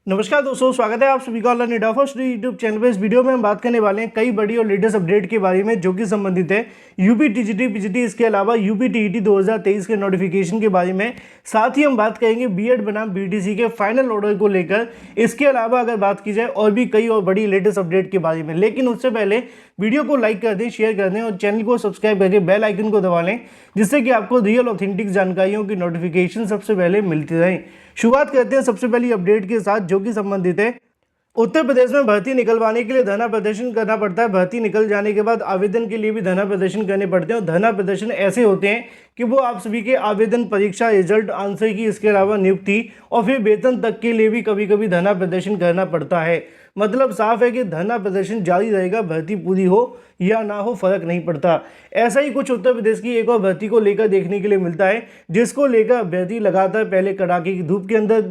नमस्कार दोस्तों, स्वागत है आप सभी का ऑनलाइन एडा फर्स्ट यूट्यूब चैनल पे। इस वीडियो में हम बात करने वाले हैं कई बड़ी और लेटेस्ट अपडेट के बारे में जो कि संबंधित है यूपी टीजीटी पीजीटी, इसके अलावा यूपी टीईटी 2023 के नोटिफिकेशन के बारे में। साथ ही हम बात करेंगे बीएड बनाम बीटीसी के फाइनल ऑर्डर को लेकर। इसके अलावा अगर बात की जाए और भी कई और बड़ी लेटेस्ट अपडेट के बारे में, लेकिन उससे पहले वीडियो को लाइक कर दें, शेयर कर दें और चैनल को सब्सक्राइब करके बेल आइकन को दबा लें, जिससे कि आपको रियल ऑथेंटिक जानकारियों की नोटिफिकेशन सबसे पहले मिलती रहे। शुरुआत करते हैं सबसे पहली अपडेट के साथ जो कि संबंधित है उत्तर प्रदेश में भर्ती निकलवाने के लिए धरना प्रदर्शन करना पड़ता है। भर्ती निकल जाने के बाद आवेदन के लिए भी धरना प्रदर्शन करने पड़ते हैं और धरना प्रदर्शन ऐसे होते हैं कि वो आप सभी के आवेदन, परीक्षा, रिजल्ट, आंसर की, इसके अलावा नियुक्ति और फिर वेतन तक के लिए भी कभी कभी धरना प्रदर्शन करना पड़ता है। मतलब साफ है कि धरना प्रदर्शन जारी रहेगा, भर्ती पूरी हो या ना हो फर्क नहीं पड़ता। ऐसा ही कुछ उत्तर प्रदेश की एक और भर्ती को लेकर देखने के लिए मिलता है, जिसको लेकर अभ्यर्थी लगातार पहले कड़ाके की धूप के अंदर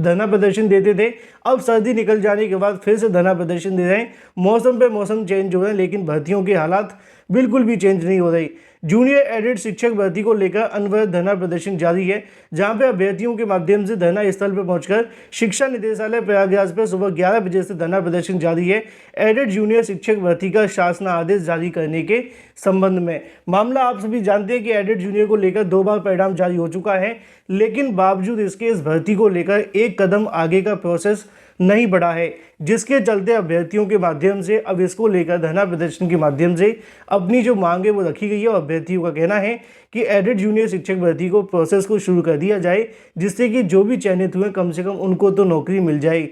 धरना प्रदर्शन देते थे, अब सर्दी निकल जाने के बाद फिर से धरना प्रदर्शन दे रहे हैं। मौसम पे मौसम चेंज हो रहे हैं, लेकिन भर्तियों के हालात बिल्कुल भी चेंज नहीं हो रही। जूनियर एडेड शिक्षक भर्ती को लेकर अनवरत धरना प्रदर्शन जारी है, जहां पे अभ्यर्थियों के माध्यम से धरना स्थल पर पहुंचकर शिक्षा निदेशालय प्रयागराज पर सुबह 11 बजे से धरना प्रदर्शन जारी है एडेड जूनियर शिक्षक भर्ती का शासन आदेश जारी करने के संबंध में। मामला आप सभी जानते हैं कि एडेड जूनियर को लेकर 2 बार परिणाम जारी हो चुका है, लेकिन बावजूद इसके इस भर्ती को लेकर एक कदम आगे का प्रोसेस नहीं बढ़ा है, जिसके चलते अभ्यर्थियों के माध्यम से अब इसको लेकर धरना प्रदर्शन के माध्यम से अपनी जो मांग है वो रखी गई है। और अभ्यर्थियों का कहना है कि एडेड जूनियर शिक्षक भर्ती को प्रोसेस को शुरू कर दिया जाए, जिससे कि जो भी चयनित हुए कम से कम उनको तो नौकरी मिल जाए।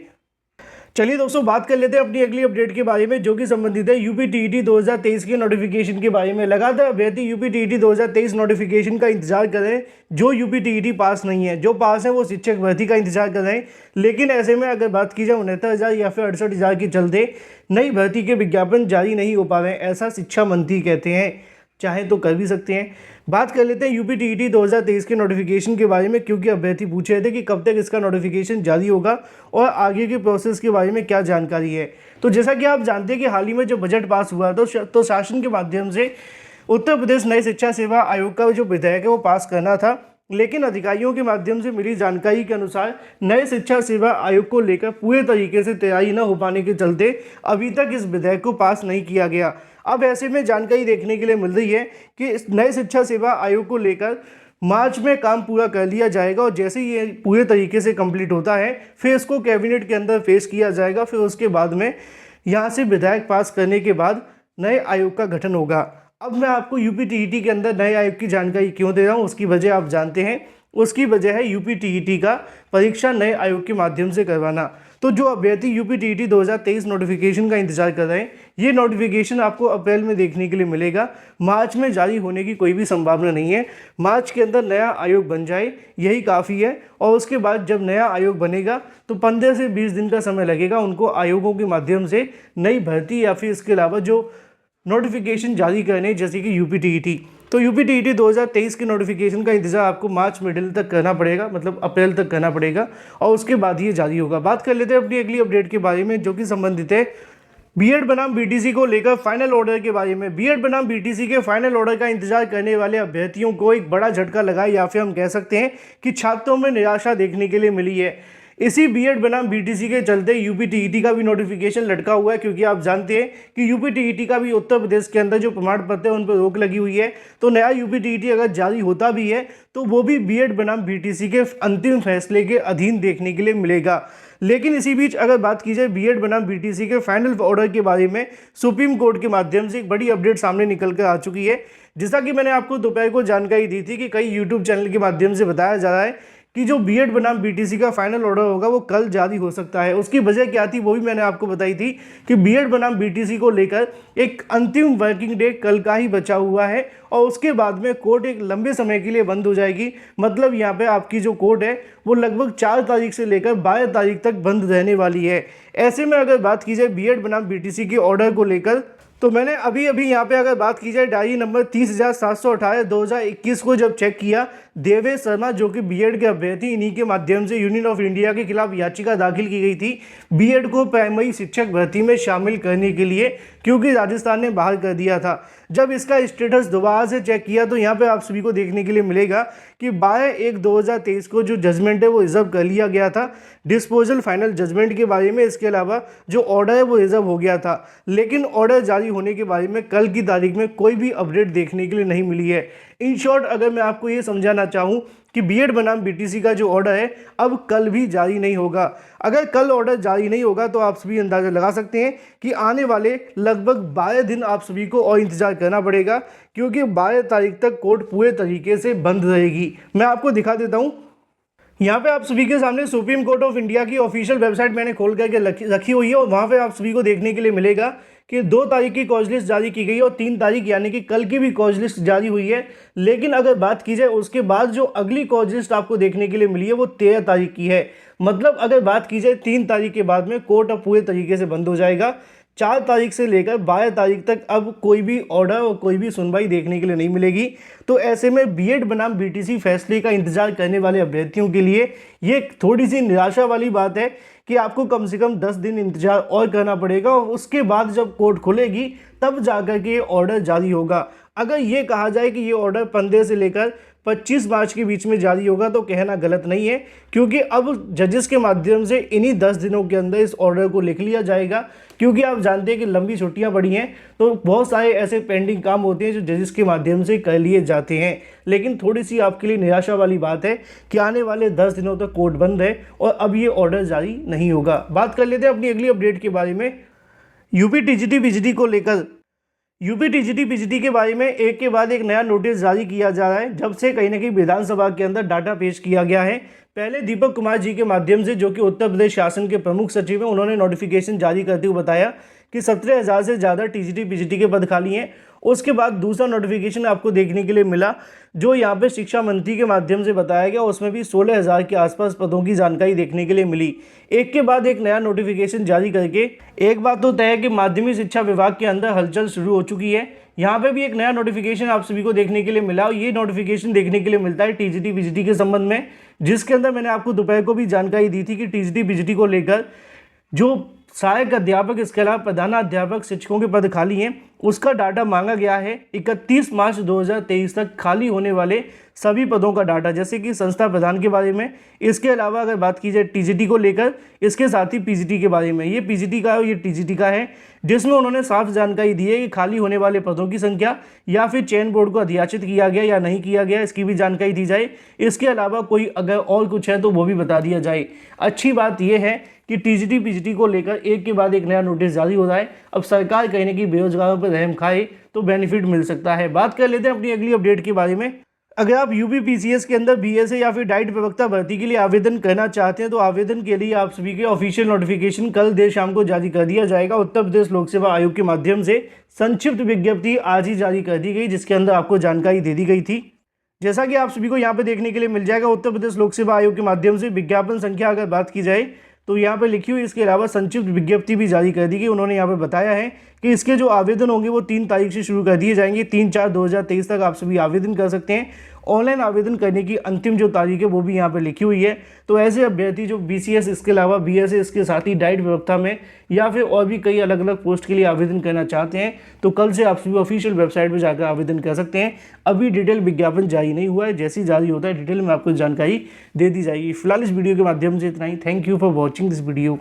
चलिए दोस्तों, बात कर लेते हैं अपनी अगली अपडेट के बारे में जो कि संबंधित है यूपी टीईटी 2023 के नोटिफिकेशन के बारे में। लगातार अभ्यर्थी यूपी टीईटी 2023 नोटिफिकेशन का इंतजार कर रहे हैं। जो यूपी टीईटी पास नहीं है, जो पास है वो शिक्षक भर्ती का इंतजार कर रहे हैं। लेकिन ऐसे में अगर बात की जाए 69,000 या फिर 68,000 के चलते नई भर्ती के विज्ञापन जारी नहीं हो पा रहे हैं, ऐसा शिक्षा मंत्री कहते हैं। चाहे तो कर भी सकते हैं। बात कर लेते हैं यूपी टीईटी 2023 के नोटिफिकेशन के बारे में, क्योंकि अभ्यर्थी पूछ रहे थे कि कब तक इसका नोटिफिकेशन जारी होगा और आगे के प्रोसेस के बारे में क्या जानकारी है। तो जैसा कि आप जानते हैं कि हाल ही में जो बजट पास हुआ तो शासन के माध्यम से उत्तर प्रदेश नई शिक्षा सेवा आयोग का जो विधेयक है वो पास करना था, लेकिन अधिकारियों के माध्यम से मिली जानकारी के अनुसार नए शिक्षा सेवा आयोग को लेकर पूरे तरीके से तैयारी न हो पाने के चलते अभी तक इस विधेयक को पास नहीं किया गया। अब ऐसे में जानकारी देखने के लिए मिल रही है कि इस नए शिक्षा सेवा आयोग को लेकर मार्च में काम पूरा कर लिया जाएगा और जैसे ही ये पूरे तरीके से कंप्लीट होता है फिर इसको कैबिनेट के अंदर पेश किया जाएगा। फिर उसके बाद में यहाँ से विधेयक पास करने के बाद नए आयोग का गठन होगा। अब मैं आपको यूपी टीईटी के अंदर नए आयोग की जानकारी क्यों दे रहा हूँ, उसकी वजह आप जानते हैं। उसकी वजह है यूपी टीईटी का परीक्षा नए आयोग के माध्यम से करवाना। तो जो अभ्यर्थी यूपी टीईटी 2023 नोटिफिकेशन का इंतजार कर रहे हैं, ये नोटिफिकेशन आपको अप्रैल में देखने के लिए मिलेगा। मार्च में जारी होने की कोई भी संभावना नहीं है। मार्च के अंदर नया आयोग बन जाए यही काफ़ी है, और उसके बाद जब नया आयोग बनेगा तो 15 से 20 दिन का समय लगेगा उनको आयोगों के माध्यम से नई भर्ती या फिर इसके अलावा जो नोटिफिकेशन जारी करने, जैसे कि यूपी टीईटी। तो यूपी टीईटी 2023 के नोटिफिकेशन का इंतजार आपको मार्च मिडिल तक करना पड़ेगा, मतलब अप्रैल तक करना पड़ेगा, और उसके बाद ये जारी होगा। बात कर लेते हैं अपनी अगली अपडेट के बारे में जो कि संबंधित है बीएड बनाम बीटीसी को लेकर फाइनल ऑर्डर के बारे में। बीएड बनाम बीटीसी के फाइनल ऑर्डर का इंतजार करने वाले अभ्यर्थियों को एक बड़ा झटका लगा, या फिर हम कह सकते हैं कि छात्रों में निराशा देखने के लिए मिली है। इसी बीएड बनाम बीटीसी के चलते यूपी टीईटी का भी नोटिफिकेशन लटका हुआ है, क्योंकि आप जानते हैं कि यूपी टीईटी का भी उत्तर प्रदेश के अंदर जो प्रमाण पत्र है उन पर रोक लगी हुई है। तो नया यूपी टीईटी अगर जारी होता भी है तो वो भी बीएड बनाम बीटीसी के अंतिम फैसले के अधीन देखने के लिए मिलेगा। लेकिन इसी बीच अगर बात की जाए बीएड बनाम बीटीसी के फाइनल ऑर्डर के बारे में, सुप्रीम कोर्ट के माध्यम से एक बड़ी अपडेट सामने निकल कर आ चुकी है। जैसा कि मैंने आपको दोपहर को जानकारी दी थी कि कई यूट्यूब चैनल के माध्यम से बताया जा रहा है कि जो बीएड बनाम बीटीसी का फाइनल ऑर्डर होगा वो कल जारी हो सकता है। उसकी वजह क्या थी वो भी मैंने आपको बताई थी कि बीएड बनाम बीटीसी को लेकर एक अंतिम वर्किंग डे कल का ही बचा हुआ है, और उसके बाद में कोर्ट एक लंबे समय के लिए बंद हो जाएगी। मतलब यहाँ पे आपकी जो कोर्ट है वो लगभग 4 तारीख से लेकर 12 तारीख तक बंद रहने वाली है। ऐसे में अगर बात की जाए बीएड बनाम बीटीसी के ऑर्डर को लेकर, तो मैंने अभी यहाँ पे अगर बात की जाए डायरी नंबर 30,718 2021 को जब चेक किया, देवेश शर्मा जो कि बीएड के अभ्यर्थी, इन्हीं के माध्यम से यूनियन ऑफ इंडिया के खिलाफ याचिका दाखिल की गई थी बीएड को प्राइमरी शिक्षक भर्ती में शामिल करने के लिए, क्योंकि राजस्थान ने बाहर कर दिया था। जब इसका स्टेटस दोबारा से चेक किया तो यहाँ पे आप सभी को देखने के लिए मिलेगा कि 12/1/2023 को जो जजमेंट है वो रिजर्व कर लिया गया था डिस्पोजल फाइनल जजमेंट के बारे में। इसके अलावा जो ऑर्डर है वो रिजर्व हो गया था, लेकिन ऑर्डर जारी होने के बारे में कल की तारीख में कोई भी अपडेट देखने के लिए नहीं मिली है। इन शॉर्ट अगर मैं आपको ये समझाना चाहूँ कि बीएड बनाम बीटीसी का जो ऑर्डर है अब कल भी जारी नहीं होगा। अगर कल ऑर्डर जारी नहीं होगा तो आप सभी अंदाज़ा लगा सकते हैं कि आने वाले लगभग 12 दिन आप सभी को और इंतजार करना पड़ेगा, क्योंकि 12 तारीख तक कोर्ट पूरे तरीके से बंद रहेगी। मैं आपको दिखा देता हूँ, यहाँ पे आप सभी के सामने सुप्रीम कोर्ट ऑफ इंडिया की ऑफिशियल वेबसाइट मैंने खोल करके रखी हुई है और वहाँ पे आप सभी को देखने के लिए मिलेगा कि 2 तारीख की कॉज लिस्ट जारी की गई है और 3 तारीख यानी कि कल की भी कॉज लिस्ट जारी हुई है। लेकिन अगर बात की जाए उसके बाद जो अगली कॉज लिस्ट आपको देखने के लिए मिली है वो 13 तारीख की है। मतलब अगर बात की जाए 3 तारीख के बाद में कोर्ट अब पूरे तरीके से बंद हो जाएगा। 4 तारीख से लेकर 12 तारीख तक अब कोई भी ऑर्डर और कोई भी सुनवाई देखने के लिए नहीं मिलेगी। तो ऐसे में बीएड बनाम बीटीसी फैसले का इंतजार करने वाले अभ्यर्थियों के लिए ये थोड़ी सी निराशा वाली बात है कि आपको कम से कम 10 दिन इंतजार और करना पड़ेगा और उसके बाद जब कोर्ट खुलेगी तब जाकर के ये ऑर्डर जारी होगा। अगर ये कहा जाए कि ये ऑर्डर 15 से लेकर 25 मार्च के बीच में जारी होगा तो कहना गलत नहीं है, क्योंकि अब जजेस के माध्यम से इन्हीं 10 दिनों के अंदर इस ऑर्डर को लिख लिया जाएगा। क्योंकि आप जानते हैं कि लंबी छुट्टियां पड़ी हैं तो बहुत सारे ऐसे पेंडिंग काम होते हैं जो जजेस के माध्यम से कर लिए जाते हैं। लेकिन थोड़ी सी आपके लिए निराशा वाली बात है कि आने वाले 10 दिनों तक कोर्ट बंद है और अब ये ऑर्डर जारी नहीं होगा। बात कर लेते हैं अपनी अगली अपडेट के बारे में। यूपी टीजीटी पीजीटी को लेकर यूपी टीजीटी पीजीटी के बारे में एक के बाद एक नया नोटिस जारी किया जा रहा है, जब से कहीं ना कहीं विधानसभा के अंदर डाटा पेश किया गया है। पहले दीपक कुमार जी के माध्यम से, जो कि उत्तर प्रदेश शासन के प्रमुख सचिव हैं, उन्होंने नोटिफिकेशन जारी करते हुए बताया कि 17,000 से ज़्यादा टीजीटी पीजीटी के पद खाली हैं। उसके बाद दूसरा नोटिफिकेशन आपको देखने के लिए मिला जो यहाँ पे शिक्षा मंत्री के माध्यम से बताया गया, उसमें भी 16,000 के आसपास पदों की जानकारी देखने के लिए मिली। एक के बाद एक नया नोटिफिकेशन जारी करके एक बात तो तय है कि माध्यमिक शिक्षा विभाग के अंदर हलचल शुरू हो चुकी है। यहाँ पे भी एक नया नोटिफिकेशन आप सभी को देखने के लिए मिला और ये नोटिफिकेशन देखने के लिए मिलता है टीजीटी पीजीटी के संबंध में, जिसके अंदर मैंने आपको दोपहर को भी जानकारी दी थी कि टीजीटी पीजीटी को लेकर जो सहायक अध्यापक, इसके अलावा प्रधानाध्यापक शिक्षकों के पद खाली हैं, उसका डाटा मांगा गया है। 31 मार्च 2023 तक खाली होने वाले सभी पदों का डाटा, जैसे कि संस्था प्रधान के बारे में, इसके अलावा अगर बात की जाए टीजीटी को लेकर, इसके साथ ही पीजीटी के बारे में, ये पीजीटी का है और ये टीजीटी का है, जिसमें उन्होंने साफ जानकारी दी है कि खाली होने वाले पदों की संख्या या फिर चयन बोर्ड को अध्याचित किया गया या नहीं किया गया, इसकी भी जानकारी दी जाए। इसके अलावा कोई अगर और कुछ है तो वो भी बता दिया जाए। अच्छी बात यह है कि टीजीटी पीजीटी को लेकर एक के बाद एक नया नोटिस जारी हो रहा है। अब सरकार कहने की बेरोजगारों पर रहम खाए तो बेनिफिट मिल सकता है। बात कर लेते हैं अपनी अगली अपडेट के बारे में। अगर आप यूपी पीसीएस के अंदर बीएसए या फिर डाइट प्रवक्ता भर्ती के लिए आवेदन करना चाहते हैं तो आवेदन के लिए आप सभी के ऑफिशियल नोटिफिकेशन कल देर शाम को जारी कर दिया जाएगा। उत्तर प्रदेश लोक सेवा आयोग के माध्यम से संक्षिप्त विज्ञप्ति आज ही जारी कर दी गई, जिसके अंदर आपको जानकारी दे दी गई थी। जैसा कि आप सभी को यहाँ पे देखने के लिए मिल जाएगा, उत्तर प्रदेश लोक सेवा आयोग के माध्यम से विज्ञापन संख्या अगर बात की जाए तो यहाँ पे लिखी हुई, इसके अलावा संक्षिप्त विज्ञप्ति भी जारी कर दी गई। उन्होंने यहाँ पे बताया है कि इसके जो आवेदन होंगे वो 3 तारीख से शुरू कर दिए जाएंगे। 3/4/2023 तक आप सभी आवेदन कर सकते हैं। ऑनलाइन आवेदन करने की अंतिम जो तारीख है वो भी यहाँ पे लिखी हुई है। तो ऐसे अभ्यर्थी जो बीसीएस, इसके अलावा बीएसए, इसके साथ ही डाइट प्रवक्ता में या फिर और भी कई अलग अलग पोस्ट के लिए आवेदन करना चाहते हैं तो कल से आप सभी ऑफिशियल वेबसाइट पर जाकर आवेदन कर सकते हैं। अभी डिटेल विज्ञापन जारी नहीं हुआ है, जैसे ही जारी होता है डिटेल में आपको जानकारी दे दी जाएगी। फिलहाल इस वीडियो के माध्यम से इतना ही। Thank you for watching this video.